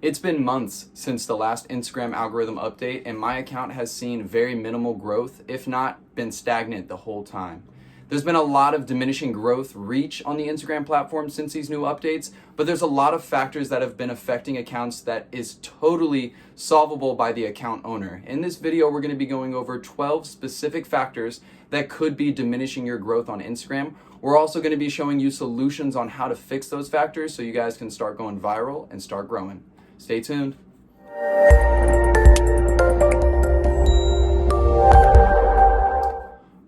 It's been months since the last Instagram algorithm update, and my account has seen very minimal growth, if not been stagnant the whole time. There's been a lot of diminishing growth reach on the Instagram platform since these new updates, but there's a lot of factors that have been affecting accounts that is totally solvable by the account owner. In this video, we're going to be going over 12 specific factors that could be diminishing your growth on Instagram. We're also going to be showing you solutions on how to fix those factors so you guys can start going viral and start growing. Stay tuned.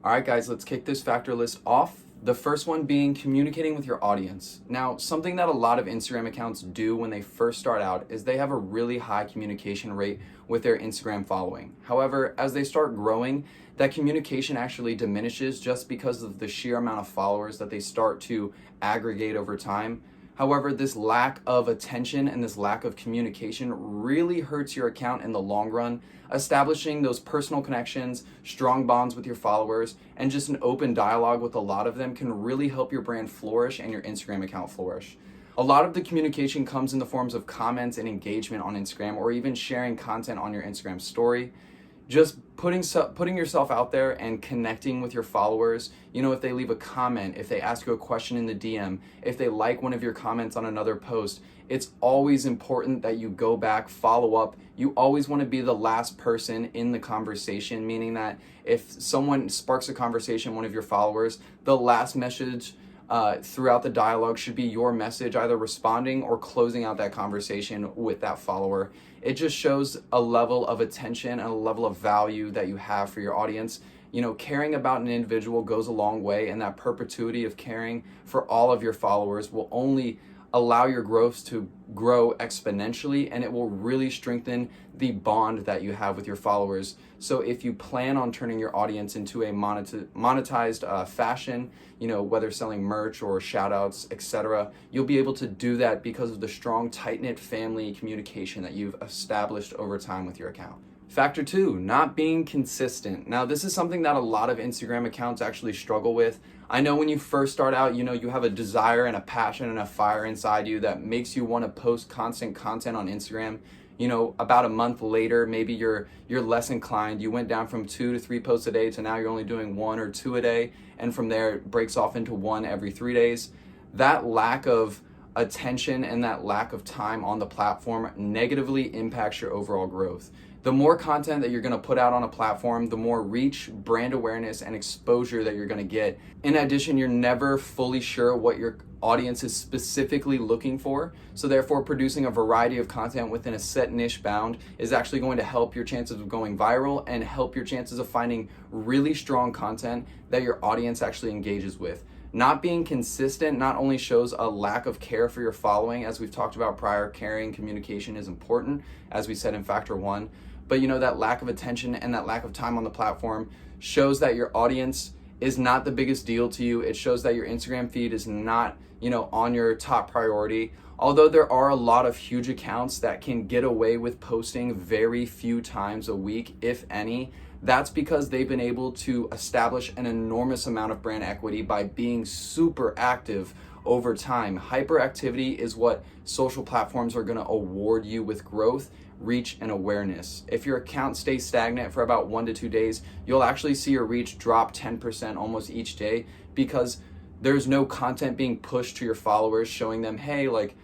All right, guys, let's kick this factor list off. The first one being communicating with your audience. Now, something that a lot of Instagram accounts do when they first start out is they have a really high communication rate with their Instagram following. However, as they start growing, that communication actually diminishes just because of the sheer amount of followers that they start to aggregate over time. However, this lack of attention and this lack of communication really hurts your account in the long run. Establishing those personal connections, strong bonds with your followers, and just an open dialogue with a lot of them can really help your brand flourish and your Instagram account flourish. A lot of the communication comes in the forms of comments and engagement on Instagram, or even sharing content on your Instagram story. Just putting yourself out there and connecting with your followers. You know, if they leave a comment, if they ask you a question in the DM, if they like one of your comments on another post, it's always important that you go back, follow up. You always want to be the last person in the conversation, meaning that if someone sparks a conversation, one of your followers, the last message throughout the dialogue should be your message, either responding or closing out that conversation with that follower. It just shows a level of attention and a level of value that you have for your audience. You know, caring about an individual goes a long way, and that perpetuity of caring for all of your followers will only allow your growth to grow exponentially, and it will really strengthen the bond that you have with your followers. So if you plan on turning your audience into a monetized fashion, you know, whether selling merch or shout outs, etc., you'll be able to do that because of the strong, tight-knit family communication that you've established over time with your account. Factor 2, not being consistent. Now, this is something that a lot of Instagram accounts actually struggle with. I know when you first start out, you know, you have a desire and a passion and a fire inside you that makes you want to post constant content on Instagram. You know, about a month later, maybe you're less inclined. You went down from 2 to 3 posts a day to now you're only doing 1 or 2 a day. And from there, it breaks off into 1 every 3 days. That lack of attention and that lack of time on the platform negatively impacts your overall growth. The more content that you're going to put out on a platform, the more reach, brand awareness, and exposure that you're going to get. In addition, you're never fully sure what your audience is specifically looking for. So therefore, producing a variety of content within a set niche bound is actually going to help your chances of going viral and help your chances of finding really strong content that your audience actually engages with. Not being consistent not only shows a lack of care for your following, as we've talked about prior, caring communication is important, as we said in factor 1. But you know, that lack of attention and that lack of time on the platform shows that your audience is not the biggest deal to you. It shows that your Instagram feed is not, you know, on your top priority. Although there are a lot of huge accounts that can get away with posting very few times a week, if any, that's because they've been able to establish an enormous amount of brand equity by being super active over time. Hyperactivity is what social platforms are going to award you with growth, reach, and awareness. If your account stays stagnant for about 1 to 2 days, you'll actually see your reach drop 10% almost each day because there's no content being pushed to your followers showing them, hey, like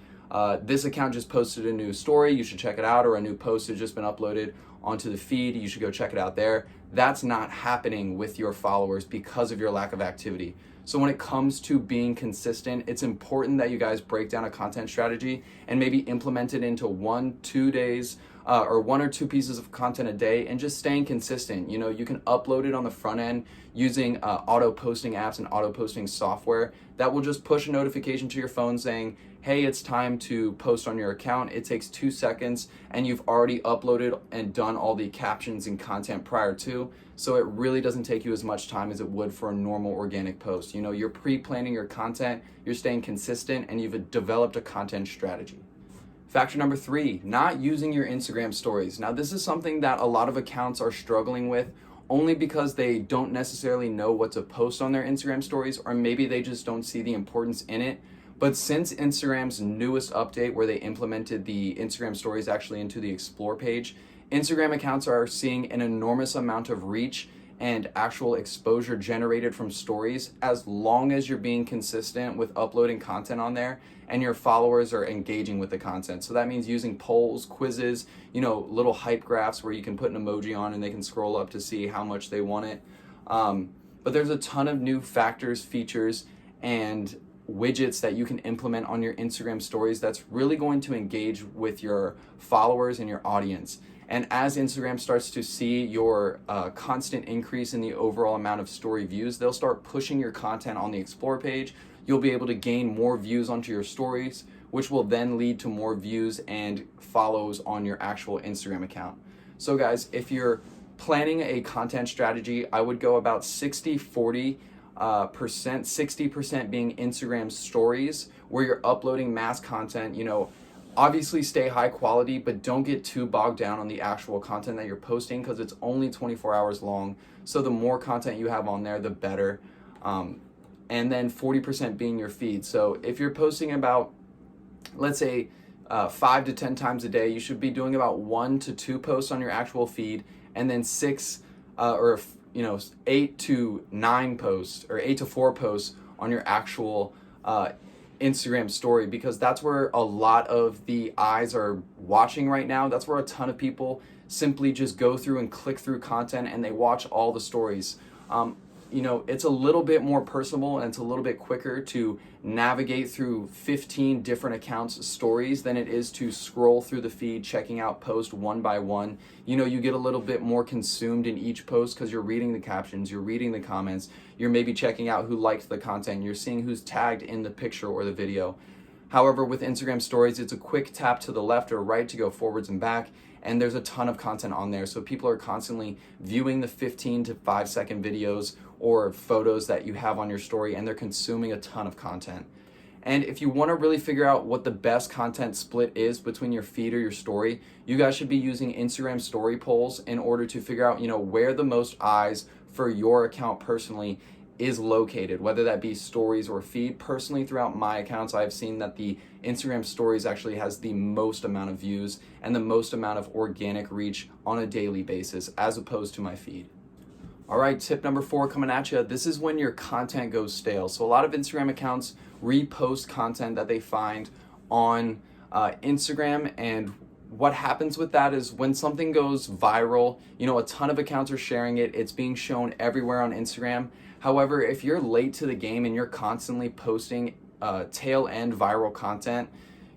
this account just posted a new story, you should check it out, or a new post has just been uploaded onto the feed, you should go check it out there. That's not happening with your followers because of your lack of activity. So when it comes to being consistent, it's important that you guys break down a content strategy and maybe implement it into 1, 2 days or 1 or 2 pieces of content a day, and just staying consistent. You know, you can upload it on the front end using auto posting apps and auto posting software that will just push a notification to your phone saying, hey, it's time to post on your account. It takes 2 seconds and you've already uploaded and done all the captions and content prior to. So it really doesn't take you as much time as it would for a normal organic post. You know, you're pre-planning your content, you're staying consistent, and you've developed a content strategy. Factor number 3, not using your Instagram stories. Now, this is something that a lot of accounts are struggling with only because they don't necessarily know what to post on their Instagram stories, or maybe they just don't see the importance in it. But since Instagram's newest update, where they implemented the Instagram stories actually into the explore page, Instagram accounts are seeing an enormous amount of reach and actual exposure generated from stories, as long as you're being consistent with uploading content on there and your followers are engaging with the content. So that means using polls, quizzes, little hype graphs where you can put an emoji on and they can scroll up to see how much they want it. But there's a ton of new factors, features, and widgets that you can implement on your Instagram stories that's really going to engage with your followers and your audience. And as Instagram starts to see your constant increase in the overall amount of story views, they'll start pushing your content on the explore page. You'll be able to gain more views onto your stories, which will then lead to more views and follows on your actual Instagram account. So guys, if you're planning a content strategy, I would go about 60-40%, 60% being Instagram stories, where you're uploading mass content. Obviously stay high quality, but don't get too bogged down on the actual content that you're posting, because it's only 24 hours long. So the more content you have on there, the better. And then 40% being your feed. So if you're posting about, let's say, 5 to 10 times a day, you should be doing about 1 to 2 posts on your actual feed, and then 8 to 9 posts, or 8 to 4 posts on your actual Instagram story, because that's where a lot of the eyes are watching right now. That's where a ton of people simply just go through and click through content and they watch all the stories. It's a little bit more personable and it's a little bit quicker to navigate through 15 different accounts' stories than it is to scroll through the feed, checking out post one by one. You get a little bit more consumed in each post because you're reading the captions, you're reading the comments, you're maybe checking out who liked the content, you're seeing who's tagged in the picture or the video. However, with Instagram stories, it's a quick tap to the left or right to go forwards and back, and there's a ton of content on there. So people are constantly viewing the 15 to 5 second videos or photos that you have on your story, and they're consuming a ton of content. And if you want to really figure out what the best content split is between your feed or your story, you guys should be using Instagram story polls in order to figure out, where the most eyes for your account personally is located, whether that be stories or feed. Personally, throughout my accounts, I've seen that the Instagram stories actually has the most amount of views and the most amount of organic reach on a daily basis, as opposed to my feed. All right, tip number 4 coming at you. This is when your content goes stale. So a lot of Instagram accounts repost content that they find on Instagram, and what happens with that is when something goes viral, a ton of accounts are sharing it, it's being shown everywhere on Instagram. However, if you're late to the game and you're constantly posting tail end viral content,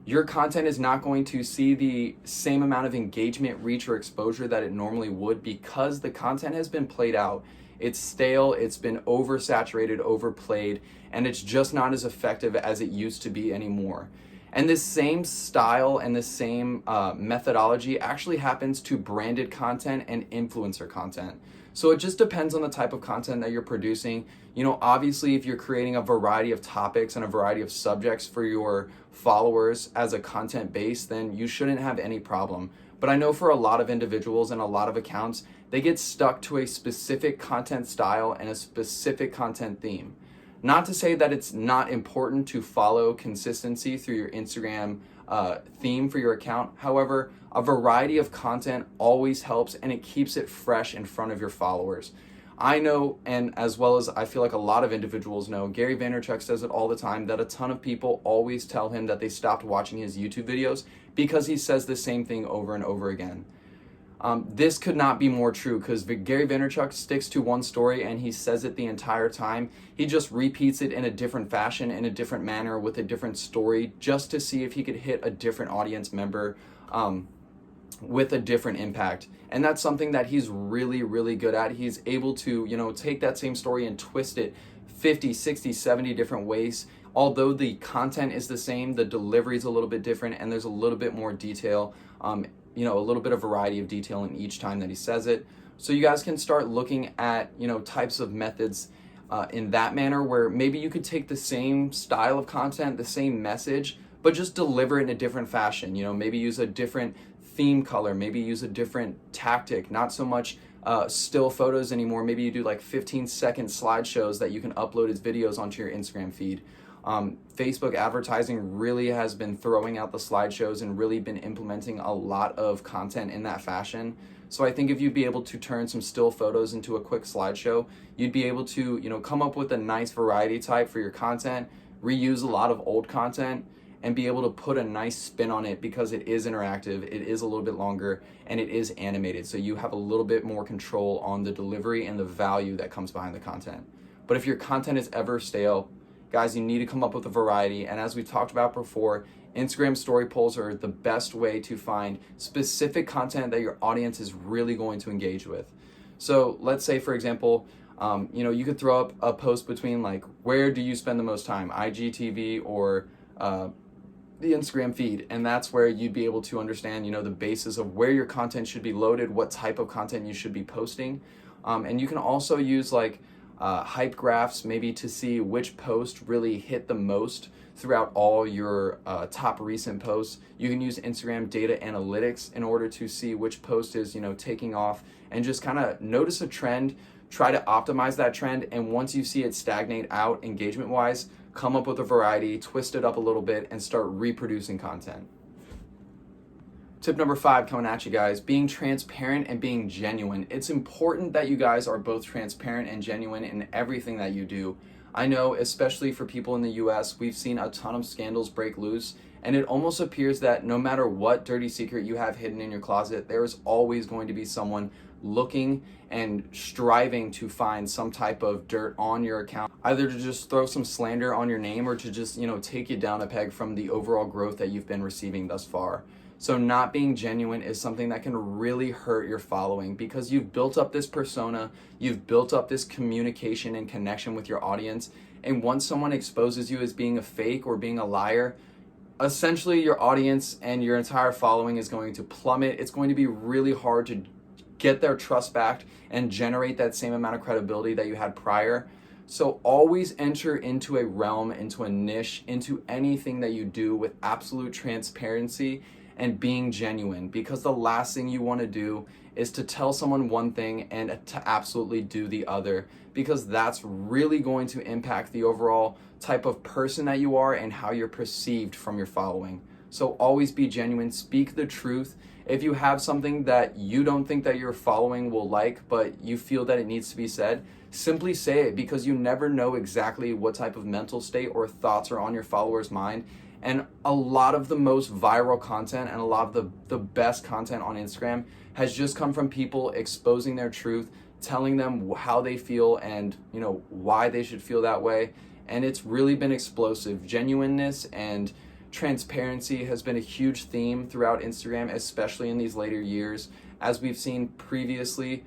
your content is not going to see the same amount of engagement, reach, or exposure that it normally would, because the content has been played out. It's stale, it's been oversaturated, overplayed, and it's just not as effective as it used to be anymore. And this same style and this same methodology actually happens to branded content and influencer content. So it just depends on the type of content that you're producing. Obviously, if you're creating a variety of topics and a variety of subjects for your followers as a content base, then you shouldn't have any problem. But I know for a lot of individuals and a lot of accounts, they get stuck to a specific content style and a specific content theme. Not to say that it's not important to follow consistency through your Instagram theme for your account. However, a variety of content always helps, and it keeps it fresh in front of your followers. I know, and as well as I feel like a lot of individuals know, Gary Vaynerchuk says it all the time, that a ton of people always tell him that they stopped watching his YouTube videos because he says the same thing over and over again. This could not be more true, because Gary Vaynerchuk sticks to one story and he says it the entire time. He just repeats it in a different fashion, in a different manner, with a different story, just to see if he could hit a different audience member with a different impact. And that's something that he's really, really good at. He's able to, take that same story and twist it 50, 60, 70 different ways. Although the content is the same, the delivery is a little bit different, and there's a little bit more detail, a little bit of variety of detail in each time that he says it. So you guys can start looking at, types of methods in that manner, where maybe you could take the same style of content, the same message, but just deliver it in a different fashion. Maybe use a different theme color, maybe use a different tactic, not so much still photos anymore. Maybe you do like 15-second slideshows that you can upload as videos onto your Instagram feed. Facebook advertising really has been throwing out the slideshows and really been implementing a lot of content in that fashion. So I think if you'd be able to turn some still photos into a quick slideshow, you'd be able to, come up with a nice variety type for your content, reuse a lot of old content, and be able to put a nice spin on it because it is interactive, it is a little bit longer, and it is animated. So you have a little bit more control on the delivery and the value that comes behind the content. But if your content is ever stale, guys, you need to come up with a variety. And as we talked about before, Instagram story polls are the best way to find specific content that your audience is really going to engage with. So let's say, for example, you could throw up a post between like, where do you spend the most time, IGTV or the Instagram feed, and that's where you'd be able to understand, the basis of where your content should be loaded, what type of content you should be posting. And you can also use like hype graphs maybe to see which post really hit the most throughout all your top recent posts. You can use Instagram data analytics in order to see which post is, taking off, and just kind of notice a trend, try to optimize that trend, and once you see it stagnate out engagement wise, come up with a variety, twist it up a little bit, and start reproducing content. Tip number 5 coming at you guys, being transparent and being genuine. It's important that you guys are both transparent and genuine in everything that you do. I know, especially for people in the US, we've seen a ton of scandals break loose, and it almost appears that no matter what dirty secret you have hidden in your closet, there is always going to be someone looking and striving to find some type of dirt on your account, either to just throw some slander on your name or to just, take you down a peg from the overall growth that you've been receiving thus far. So not being genuine is something that can really hurt your following because you've built up this persona, you've built up this communication and connection with your audience, and once someone exposes you as being a fake or being a liar, essentially your audience and your entire following is going to plummet. It's going to be really hard to get their trust back and generate that same amount of credibility that you had prior. So always enter into a realm, into a niche, into anything that you do with absolute transparency and being genuine, because the last thing you want to do is to tell someone one thing and to absolutely do the other, because that's really going to impact the overall type of person that you are and how you're perceived from your following. So always be genuine, speak the truth. If you have something that you don't think that your following will like, but you feel that it needs to be said, simply say it, because you never know exactly what type of mental state or thoughts are on your followers' mind. And a lot of the most viral content and a lot of the best content on Instagram has just come from people exposing their truth, telling them how they feel and, why they should feel that way. And it's really been explosive. Genuineness and transparency has been a huge theme throughout Instagram, especially in these later years. As we've seen previously,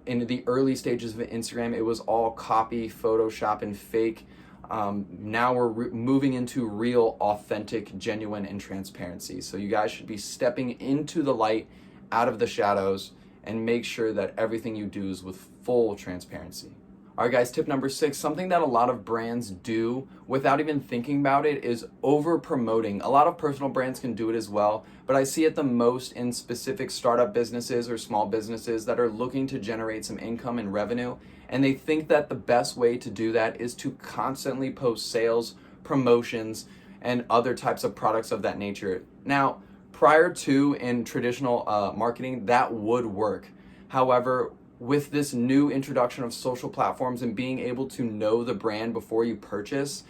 in the early stages of Instagram, it was all copy, Photoshop, and fake. Now we're moving into real, authentic, genuine, and transparency. So you guys should be stepping into the light, out of the shadows, and make sure that everything you do is with full transparency. All right, guys, tip number 6, something that a lot of brands do without even thinking about it is over-promoting. A lot of personal brands can do it as well, but I see it the most in specific startup businesses or small businesses that are looking to generate some income and revenue, and they think that the best way to do that is to constantly post sales, promotions, and other types of products of that nature. Now, prior to in traditional marketing, that would work. However, with this new introduction of social platforms and being able to know the brand before you purchase,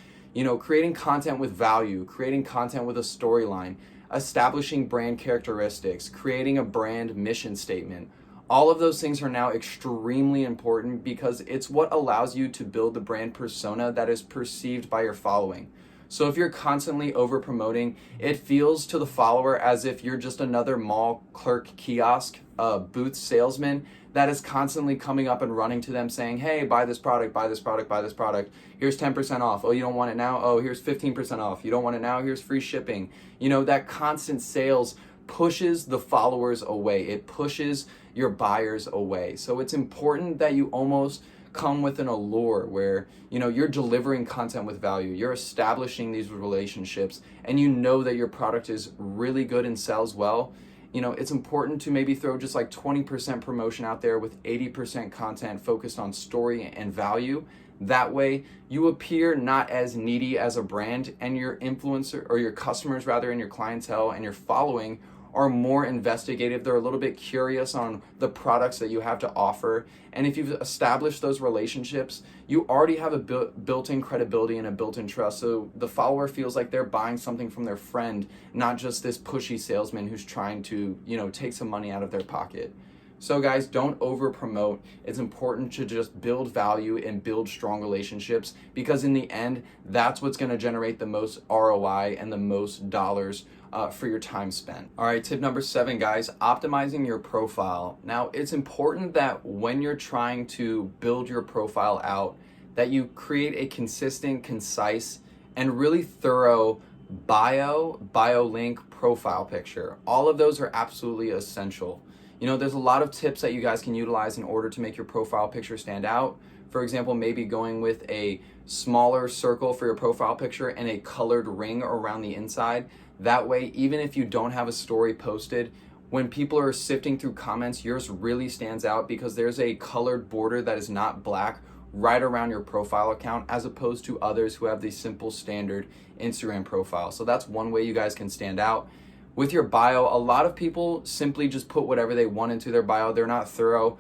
creating content with value, creating content with a storyline, establishing brand characteristics, creating a brand mission statement, all of those things are now extremely important because it's what allows you to build the brand persona that is perceived by your following. So if you're constantly over promoting, it feels to the follower as if you're just another mall clerk kiosk booth salesman that is constantly coming up and running to them saying, hey, buy this product, buy this product, buy this product. Here's 10% off. Oh, you don't want it now? Oh, here's 15% off. You don't want it now? Here's free shipping. That constant sales pushes the followers away. It pushes your buyers away. So it's important that you almost come with an allure where, you're delivering content with value. You're establishing these relationships and that your product is really good and sells well. it's important to maybe throw just like 20% promotion out there with 80% content focused on story and value. That way you appear not as needy as a brand, and your influencer, or your customers rather, and your clientele and your following are more investigative. They're a little bit curious on the products that you have to offer. And if you've established those relationships, you already have a built-in credibility and a built-in trust. So the follower feels like they're buying something from their friend, not just this pushy salesman who's trying to, take some money out of their pocket. So guys, don't over promote. It's important to just build value and build strong relationships, because in the end, that's what's going to generate the most ROI and the most dollars for your time spent. All right, tip number 7, guys, optimizing your profile. Now, it's important that when you're trying to build your profile out, that you create a consistent, concise, and really thorough bio link, profile picture. All of those are absolutely essential. There's a lot of tips that you guys can utilize in order to make your profile picture stand out. For example, maybe going with a smaller circle for your profile picture and a colored ring around the inside. That way, even if you don't have a story posted, when people are sifting through comments, yours really stands out because there's a colored border that is not black right around your profile account, as opposed to others who have the simple standard Instagram profile. So that's one way you guys can stand out. With your bio, a lot of people simply just put whatever they want into their bio. They're not thorough.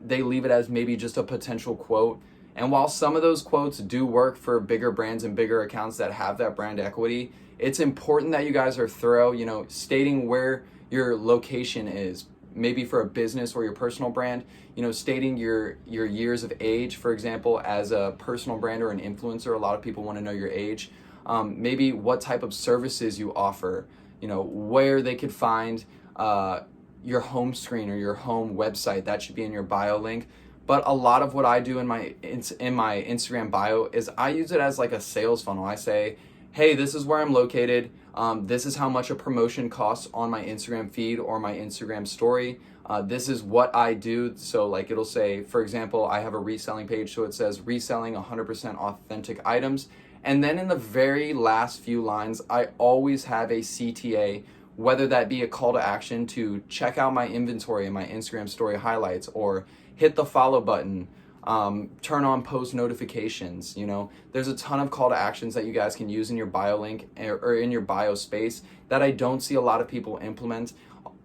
They leave it as maybe just a potential quote. And while some of those quotes do work for bigger brands and bigger accounts that have that brand equity, it's important that you guys are thorough, stating where your location is, maybe for a business or your personal brand, stating your years of age, for example, as a personal brand or an influencer. A lot of people want to know your age. Maybe what type of services you offer, where they could find your home screen or your home website. That should be in your bio link. But a lot of what I do in my Instagram bio is I use it as like a sales funnel. I say, hey, this is where I'm located. This is how much a promotion costs on my Instagram feed or my Instagram story. This is what I do. So like it'll say, for example, I have a reselling page. So it says reselling 100% authentic items. And then in the very last few lines, I always have a CTA, whether that be a call to action to check out my inventory in my Instagram story highlights, or hit the follow button, turn on post notifications. There's a ton of call to actions that you guys can use in your bio link or in your bio space that I don't see a lot of people implement.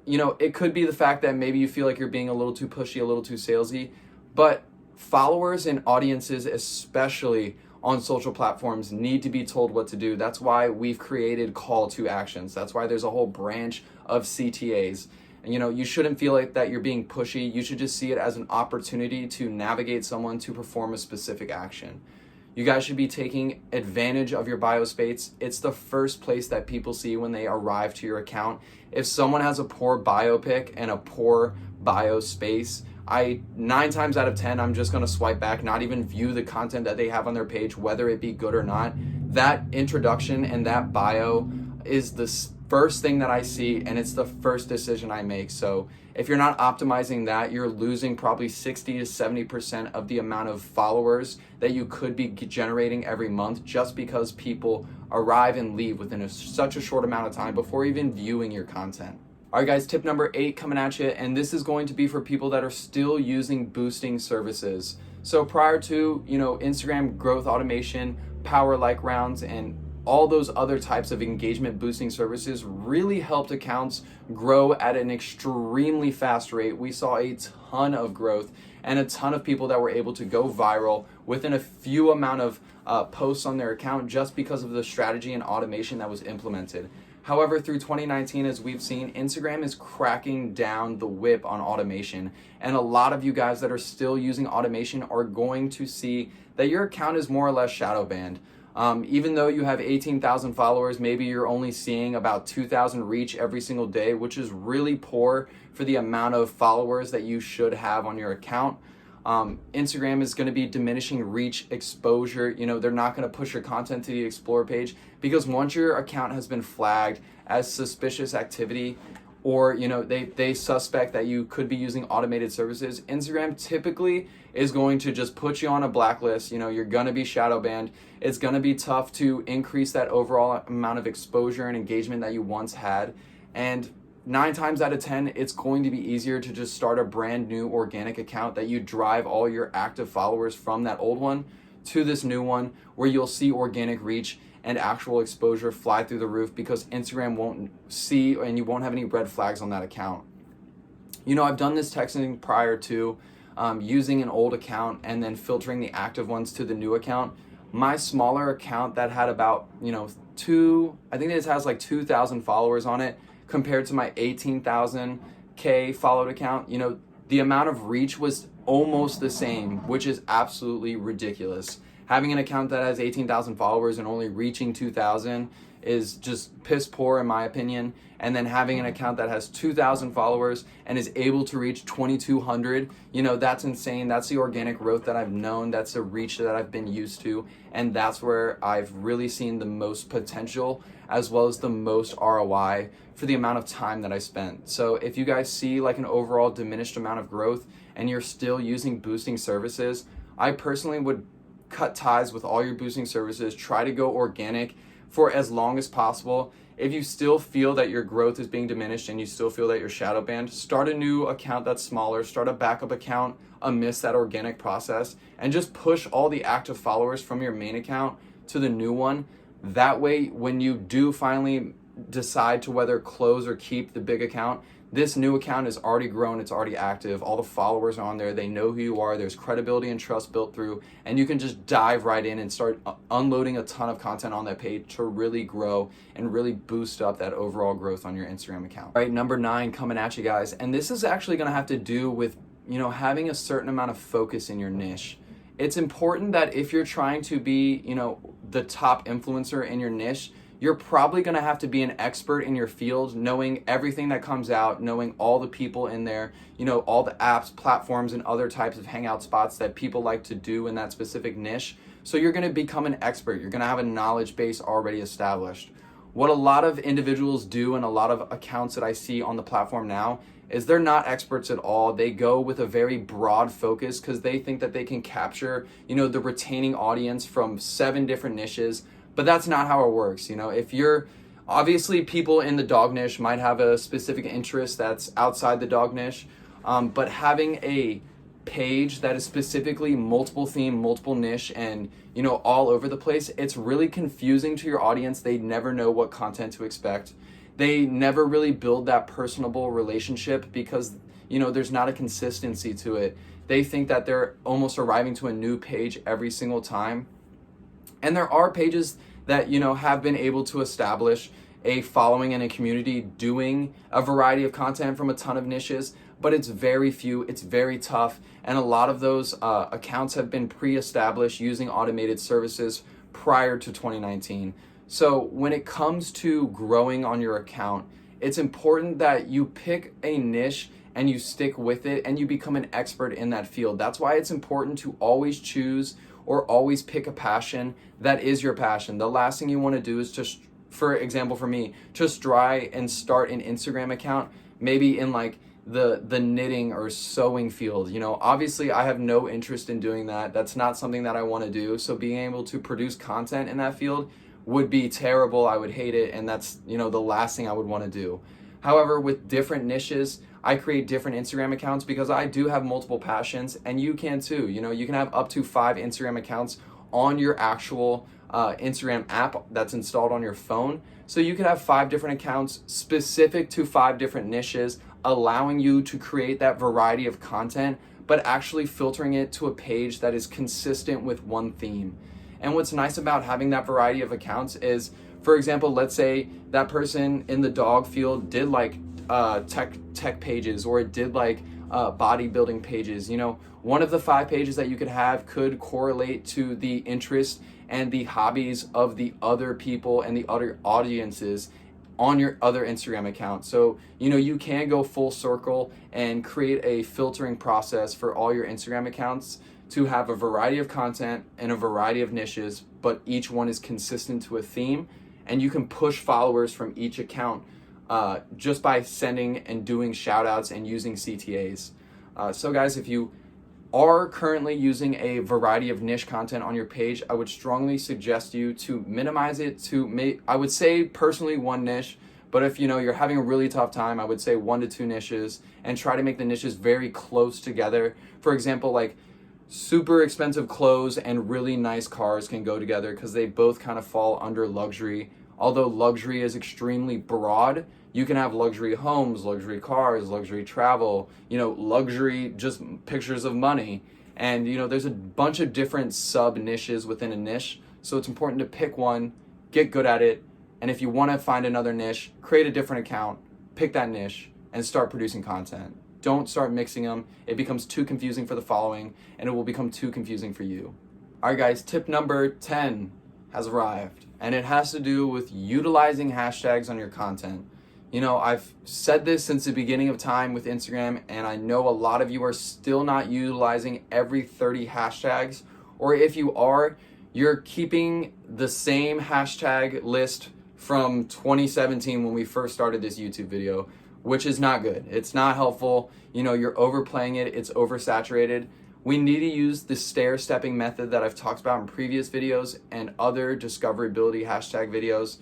It could be the fact that maybe you feel like you're being a little too pushy, a little too salesy, but followers and audiences, especially on social platforms, need to be told what to do. That's why we've created call to actions. That's why there's a whole branch of CTAs. And you shouldn't feel like that you're being pushy. You should just see it as an opportunity to navigate someone to perform a specific action. You guys should be taking advantage of your bio space. It's the first place that people see when they arrive to your account. If someone has a poor bio pic and a poor bio space, 9 times out of 10, I'm just going to swipe back, not even view the content that they have on their page, whether it be good or not. That introduction and that bio is the first thing that I see, and it's the first decision I make. So if you're not optimizing that, you're losing probably 60 to 70% of the amount of followers that you could be generating every month, just because people arrive and leave within such a short amount of time before even viewing your content. All right, guys, tip number 8 coming at you, and this is going to be for people that are still using boosting services. So prior to, Instagram growth automation, Powerlikes rounds, and all those other types of engagement boosting services really helped accounts grow at an extremely fast rate. We saw a ton of growth and a ton of people that were able to go viral within a few amount of posts on their account, just because of the strategy and automation that was implemented. However, through 2019, as we've seen, Instagram is cracking down the whip on automation. And a lot of you guys that are still using automation are going to see that your account is more or less shadow banned. Even though you have 18,000 followers, maybe you're only seeing about 2,000 reach every single day, which is really poor for the amount of followers that you should have on your account. Instagram is going to be diminishing reach, exposure. They're not going to push your content to the explore page, because once your account has been flagged as suspicious activity, or they suspect that you could be using automated services, Instagram typically is going to just put you on a blacklist. You're going to be shadow banned. It's going to be tough to increase that overall amount of exposure and engagement that you once had. And 9 times out of 10, it's going to be easier to just start a brand new organic account that you drive all your active followers from that old one to this new one, where you'll see organic reach and actual exposure fly through the roof, because Instagram won't see and you won't have any red flags on that account. I've done this testing prior to using an old account and then filtering the active ones to the new account. My smaller account that had about, I think it has like 2,000 followers on it, compared to my 18,000K followed account, the amount of reach was almost the same, which is absolutely ridiculous. Having an account that has 18,000 followers and only reaching 2,000 is just piss poor in my opinion. And then having an account that has 2,000 followers and is able to reach 2,200, that's insane. That's the organic growth that I've known. That's the reach that I've been used to. And that's where I've really seen the most potential, as well as the most ROI for the amount of time that I spent. So if you guys see like an overall diminished amount of growth and you're still using boosting services, I personally would cut ties with all your boosting services. Try to go organic for as long as possible. If you still feel that your growth is being diminished and you still feel that you're shadow banned, start a new account that's smaller, start a backup account amidst that organic process, and just push all the active followers from your main account to the new one. That way, when you do finally decide to whether close or keep the big account, this new account is already grown, it's already active, all the followers are on there, they know who you are, there's credibility and trust built through, and you can just dive right in and start unloading a ton of content on that page to really grow and really boost up that overall growth on your Instagram account. All right, number 9 coming at you guys, and this is actually gonna have to do with, having a certain amount of focus in your niche. It's important that if you're trying to be, the top influencer in your niche, you're probably going to have to be an expert in your field, knowing everything that comes out, knowing all the people in there, all the apps, platforms, and other types of hangout spots that people like to do in that specific niche. So you're going to become an expert. You're going to have a knowledge base already established. What a lot of individuals do, and a lot of accounts that I see on the platform now, is they're not experts at all. They go with a very broad focus because they think that they can capture, the retaining audience from 7 different niches. But that's not how it works. If you're, obviously people in the dog niche might have a specific interest that's outside the dog niche, but having a page that is specifically multiple theme, multiple niche, and all over the place, it's really confusing to your audience. They never know what content to expect. They never really build that personable relationship because there's not a consistency to it. They think that they're almost arriving to a new page every single time. And there are pages that, have been able to establish a following and a community doing a variety of content from a ton of niches, but it's very few, it's very tough. And a lot of those accounts have been pre-established using automated services prior to 2019. So when it comes to growing on your account, it's important that you pick a niche and you stick with it and you become an expert in that field. That's why it's important to always choose or always pick a passion that is your passion. The last thing you want to do is just, for example, for me, just try and start an Instagram account, maybe in like the knitting or sewing field. Obviously I have no interest in doing that. That's not something that I want to do. So being able to produce content in that field would be terrible. I would hate it. And that's, the last thing I would want to do. However, with different niches, I create different Instagram accounts because I do have multiple passions, and you can too. You can have up to 5 Instagram accounts on your actual Instagram app that's installed on your phone. So you could have 5 different accounts specific to 5 different niches, allowing you to create that variety of content, but actually filtering it to a page that is consistent with one theme. And what's nice about having that variety of accounts is, for example, let's say that person in the dog field did like tech pages, or it did like bodybuilding pages. One of the 5 pages that you could have could correlate to the interest and the hobbies of the other people and the other audiences on your other Instagram account. So, you can go full circle and create a filtering process for all your Instagram accounts to have a variety of content and a variety of niches, but each one is consistent to a theme, and you can push followers from each account just by sending and doing shout outs and using CTAs. So guys, if you are currently using a variety of niche content on your page, I would strongly suggest you to minimize it to I would say personally 1 niche, But if you're having a really tough time, I would say 1 to 2 niches, and try to make the niches very close together. For example, like super expensive clothes and really nice cars can go together because they both kind of fall under luxury. Although luxury is extremely broad, you can have luxury homes, luxury cars, luxury travel, luxury just pictures of money. And there's a bunch of different sub niches within a niche. So it's important to pick one, get good at it. And if you want to find another niche, create a different account, pick that niche, and start producing content. Don't start mixing them. It becomes too confusing for the following, and it will become too confusing for you. All right, guys, tip number 10 has arrived, and it has to do with utilizing hashtags on your content. I've said this since the beginning of time with Instagram, and I know a lot of you are still not utilizing every 30 hashtags, or if you are, you're keeping the same hashtag list from 2017 when we first started this YouTube video, which is not good. It's not helpful. You're overplaying it. It's oversaturated. We need to use the stair-stepping method that I've talked about in previous videos and other discoverability hashtag videos.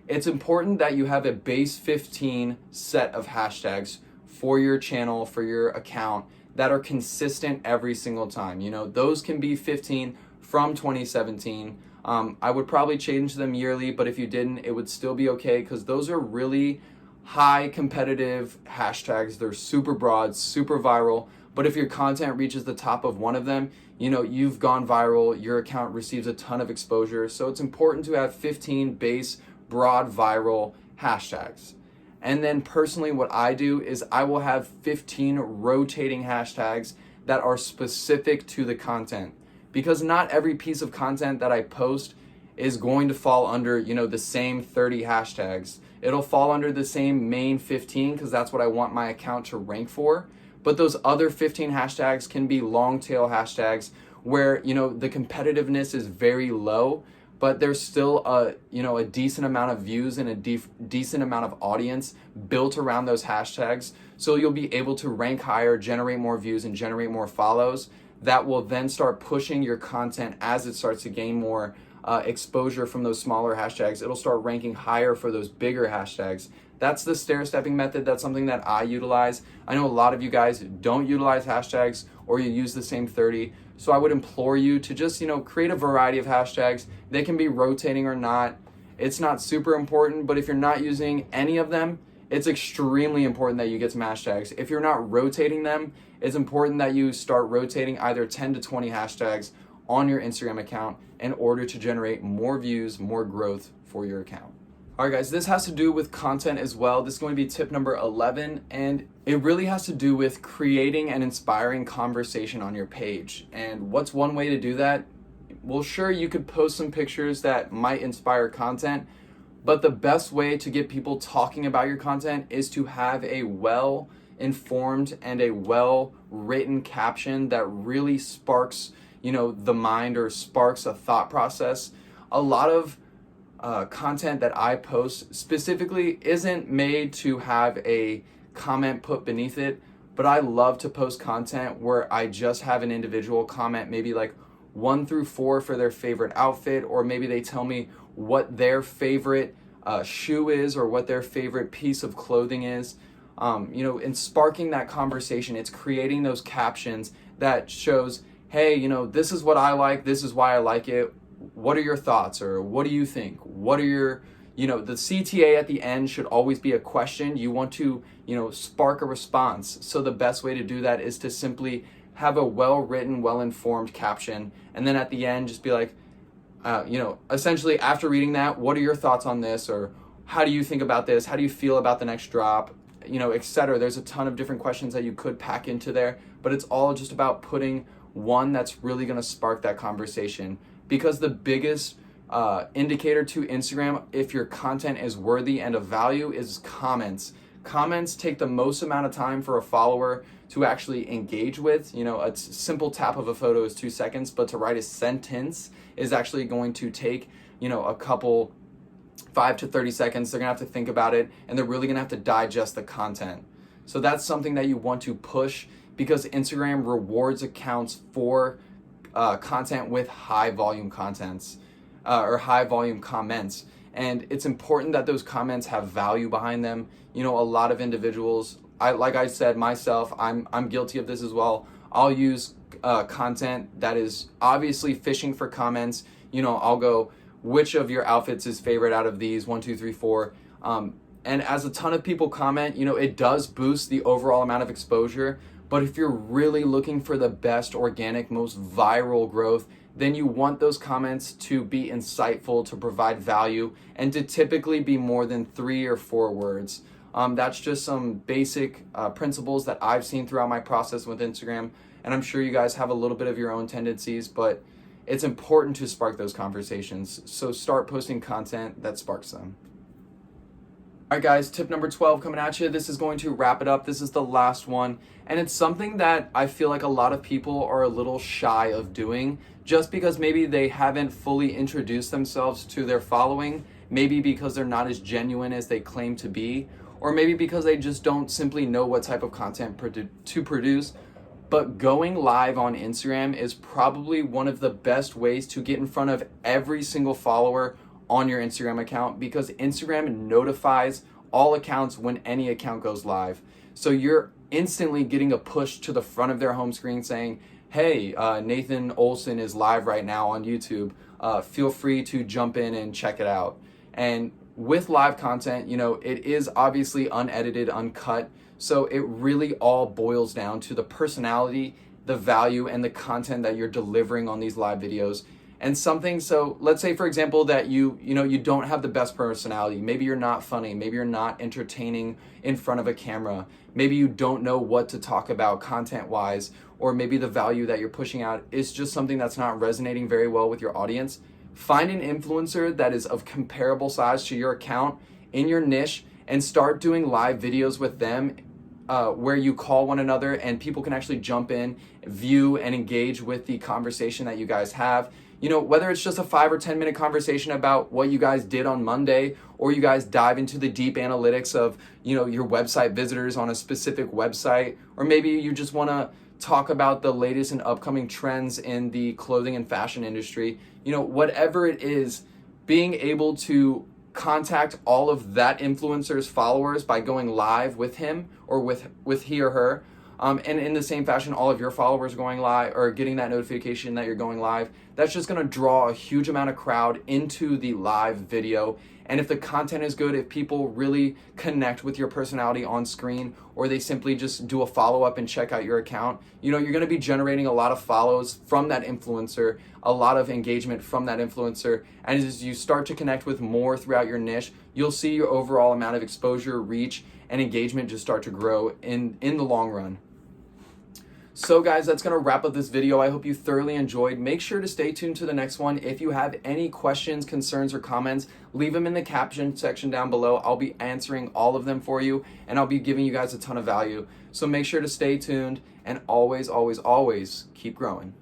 It's important that you have a base 15 set of hashtags for your channel, for your account, that are consistent every single time. Those can be 15 from 2017. I would probably change them yearly, but if you didn't, it would still be okay because those are really high competitive hashtags. They're super broad, super viral, but if your content reaches the top of one of them, you've gone viral, your account receives a ton of exposure. So it's important to have 15 base, broad, viral hashtags. And then personally, what I do is I will have 15 rotating hashtags that are specific to the content, because not every piece of content that I post is going to fall under, the same 30 hashtags. It'll fall under the same main 15 because that's what I want my account to rank for. But those other 15 hashtags can be long tail hashtags where, the competitiveness is very low, but there's still a decent amount of views and a decent amount of audience built around those hashtags. So you'll be able to rank higher, generate more views, and generate more follows. That will then start pushing your content as it starts to gain more exposure from those smaller hashtags. It'll start ranking higher for those bigger hashtags. That's the stair-stepping method. That's something that I utilize. I know a lot of you guys don't utilize hashtags, or you use the same 30. So I would implore you to just, create a variety of hashtags. They can be rotating or not. It's not super important, but if you're not using any of them, it's extremely important that you get some hashtags. If you're not rotating them, it's important that you start rotating either 10 to 20 hashtags on your Instagram account in order to generate more views, more growth for your account. All right, guys, this has to do with content as well. This is going to be tip number 11, and it really has to do with creating an inspiring conversation on your page. And what's one way to do that? Well, sure, you could post some pictures that might inspire content, but the best way to get people talking about your content is to have a well-informed and a well-written caption that really sparks, the mind, or sparks a thought process. A lot of content that I post specifically isn't made to have a comment put beneath it, but I love to post content where I just have an individual comment, maybe like 1 through 4 for their favorite outfit, or maybe they tell me what their favorite shoe is, or what their favorite piece of clothing is. In sparking that conversation, it's creating those captions that shows, hey, this is what I like, this is why I like it. What are your thoughts, or what do you think? What are your, the CTA at the end should always be a question. You want to, spark a response. So the best way to do that is to simply have a well-written, well-informed caption. And then at the end, just be like, essentially after reading that, what are your thoughts on this? Or how do you think about this? How do you feel about the next drop? Etc. There's a ton of different questions that you could pack into there, but it's all just about putting one that's really going to spark that conversation. Because the biggest indicator to Instagram if your content is worthy and of value is comments. Comments take the most amount of time for a follower to actually engage with. A simple tap of a photo is 2 seconds, but to write a sentence is actually going to take, a couple 5 to 30 seconds. They're gonna have to think about it, and they're really gonna have to digest the content. So that's something that you want to push, because Instagram rewards accounts for content with high volume contents or high volume comments. And it's important that those comments have value behind them. You know, a lot of individuals, like I said myself, I'm guilty of this as well. I'll use content that is obviously fishing for comments. You know, I'll go, which of your outfits is favorite out of these, 1, 2, 3, 4. And as a ton of people comment, you know, it does boost the overall amount of exposure. But if you're really looking for the best organic, most viral growth, then you want those comments to be insightful, to provide value, and to typically be more than 3 or 4 words. That's just some basic principles that I've seen throughout my process with Instagram. And I'm sure you guys have a little bit of your own tendencies, but it's important to spark those conversations. So start posting content that sparks them. All right, guys, tip number 12 coming at you. This is going to wrap it up. This is the last one. And it's something that I feel like a lot of people are a little shy of doing just because maybe they haven't fully introduced themselves to their following, maybe because they're not as genuine as they claim to be, or maybe because they just don't simply know what type of content to produce. But going live on Instagram is probably one of the best ways to get in front of every single follower on your Instagram account, because Instagram notifies all accounts when any account goes live. So you're instantly getting a push to the front of their home screen saying, hey, Nathan Olson is live right now on YouTube. Feel free to jump in and check it out. And with live content, you know, it is obviously unedited, uncut. So it really all boils down to the personality, the value, and the content that you're delivering on these live videos. And something, so let's say, for example, that you don't have the best personality. Maybe you're not funny. Maybe you're not entertaining in front of a camera. Maybe you don't know what to talk about content-wise, or maybe the value that you're pushing out is just something that's not resonating very well with your audience. Find an influencer that is of comparable size to your account in your niche and start doing live videos with them where you call one another and people can actually jump in, view, and engage with the conversation that you guys have. You know, whether it's just a 5 or 10 minute conversation about what you guys did on Monday, or you guys dive into the deep analytics of, you know, your website visitors on a specific website, or maybe you just want to talk about the latest and upcoming trends in the clothing and fashion industry. You know, whatever it is, being able to contact all of that influencer's followers by going live with him or with he or her. And in the same fashion, all of your followers going live or getting that notification that you're going live, that's just going to draw a huge amount of crowd into the live video. And if the content is good, if people really connect with your personality on screen, or they simply just do a follow-up and check out your account, you know, you're going to be generating a lot of follows from that influencer, a lot of engagement from that influencer. And as you start to connect with more throughout your niche, you'll see your overall amount of exposure, reach, and engagement just start to grow in the long run. So guys, that's going to wrap up this video. I hope you thoroughly enjoyed. Make sure to stay tuned to the next one. If you have any questions, concerns, or comments, leave them in the caption section down below. I'll be answering all of them for you, and I'll be giving you guys a ton of value. So make sure to stay tuned and always, always, always keep growing.